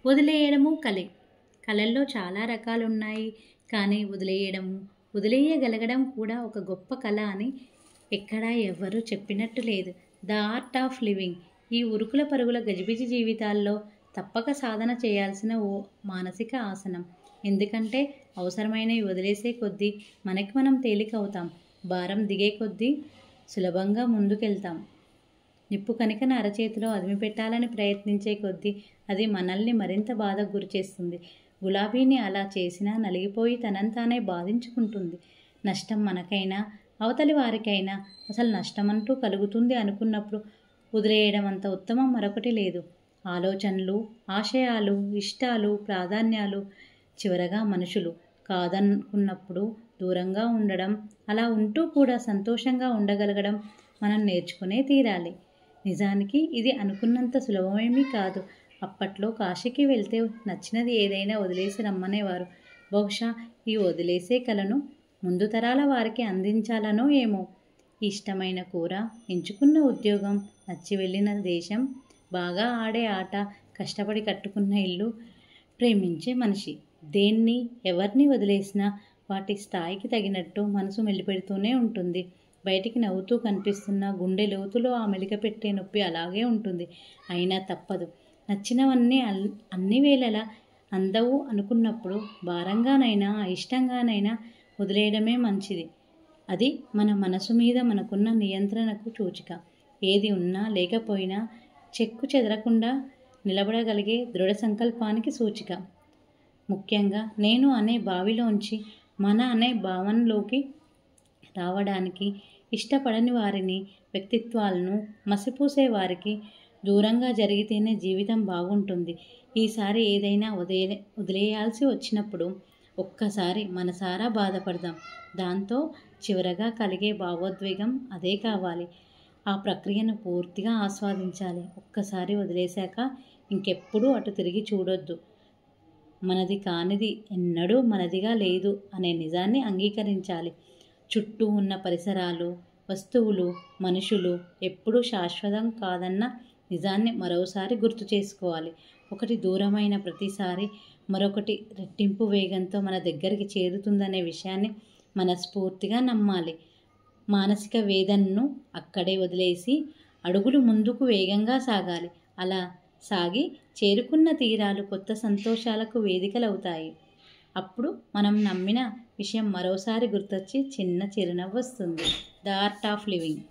వదిలేయడము కలే. కళల్లో చాలా రకాలున్నాయి. కానీ వదిలేయగలగడం కూడా ఒక గొప్ప కళ అని ఎక్కడా ఎవ్వరూ చెప్పినట్టు లేదు. The art of living. ఈ ఉరుకుల పరుగుల గజిబిజి జీవితాల్లో తప్పక సాధన చేయాల్సిన ఓ మానసిక ఆసనం. ఎందుకంటే అవసరమైనవి వదిలేసే కొద్దీ మనకి మనం తేలికవుతాం. భారం దిగే కొద్దీ సులభంగా ముందుకెళ్తాం. నిప్పు కనికను అరచేతిలో అదిమిపెట్టాలని ప్రయత్నించే కొద్దీ అది మనల్ని మరింత బాధకు గురిచేస్తుంది. గులాబీని అలా చేసినా నలిగిపోయి తనంతానే బాధించుకుంటుంది. నష్టం మనకైనా అవతలి వారికైనా అసలు నష్టమంటూ కలుగుతుంది అనుకున్నప్పుడు వదిలేయడం అంత ఉత్తమం మరొకటి లేదు. ఆలోచనలు, ఆశయాలు, ఇష్టాలు, ప్రాధాన్యాలు, చివరగా మనుషులు కాదనుకున్నప్పుడు దూరంగా ఉండడం, అలా ఉంటూ కూడా సంతోషంగా ఉండగలగడం మనం నేర్చుకునే తీరాలి. నిజానికి ఇది అనుకున్నంత సులభమేమీ కాదు. అప్పట్లో కాశీకి వెళ్తే నచ్చినది ఏదైనా వదిలేసి రమ్మనేవారు. బహుశా ఈ వదిలేసే కళను ముందు తరాల వారికి అందించాలనో ఏమో. ఇష్టమైన కూర, ఎంచుకున్న ఉద్యోగం, నచ్చి వెళ్ళిన దేశం, బాగా ఆడే ఆట, కష్టపడి కట్టుకున్న ఇల్లు, ప్రేమించే మనిషి, దేన్ని ఎవరిని వదిలేసినా వాటి స్థాయికి తగినట్టు మనసు మెలిపెడుతూనే ఉంటుంది. బయటికి నవ్వుతూ కనిపిస్తున్న గుండె లోతులో ఆ మెలికపెట్టే నొప్పి అలాగే ఉంటుంది. అయినా తప్పదు. నచ్చినవన్నీ అన్ని వేళలా అందవు అనుకున్నప్పుడు భారంగానైనా అయిష్టంగానైనా వదిలేయడమే మంచిది. అది మన మనసు మీద మనకున్న నియంత్రణకు సూచిక. ఏది ఉన్నా లేకపోయినా చెక్కు చెదరకుండా నిలబడగలిగే దృఢ సంకల్పానికి సూచిక. ముఖ్యంగా నేను అనే బావిలోంచి మన అనే భావనలోకి రావడానికి ఇష్టపడని వారిని, వ్యక్తిత్వాలను మసిపూసే వారికి దూరంగా జరిగితేనే జీవితం బాగుంటుంది. ఈసారి ఏదైనా వదిలేయాల్సి వచ్చినప్పుడు ఒక్కసారి మనసారా బాధపడదాం. దాంతో చివరగా కలిగే భావోద్వేగం అదే కావాలి. ఆ ప్రక్రియను పూర్తిగా ఆస్వాదించాలి. ఒక్కసారి వదిలేశాక ఇంకెప్పుడూ అటు తిరిగి చూడొద్దు. మనది కానిది ఎన్నడూ మనదిగా లేదు అనే నిజాన్ని అంగీకరించాలి. చుట్టూ ఉన్న పరిసరాలు, వస్తువులు, మనుషులు ఎప్పుడూ శాశ్వతం కాదన్న నిజాన్ని మరోసారి గుర్తు చేసుకోవాలి. ఒకటి దూరమైన ప్రతిసారి మరొకటి రెట్టింపు వేగంతో మన దగ్గరికి చేరుతుందనే విషయాన్ని మనస్ఫూర్తిగా నమ్మాలి. మానసిక వేదనను అక్కడే వదిలేసి అడుగులు ముందుకు వేగంగా సాగాలి. అలా సాగి చేరుకున్న తీరాలు కొత్త సంతోషాలకు వేదికలవుతాయి. అప్పుడు మనం నమ్మిన విషయం మరోసారి గుర్తొచ్చి చిన్న చిరునవ్వు వస్తుంది. The art of living.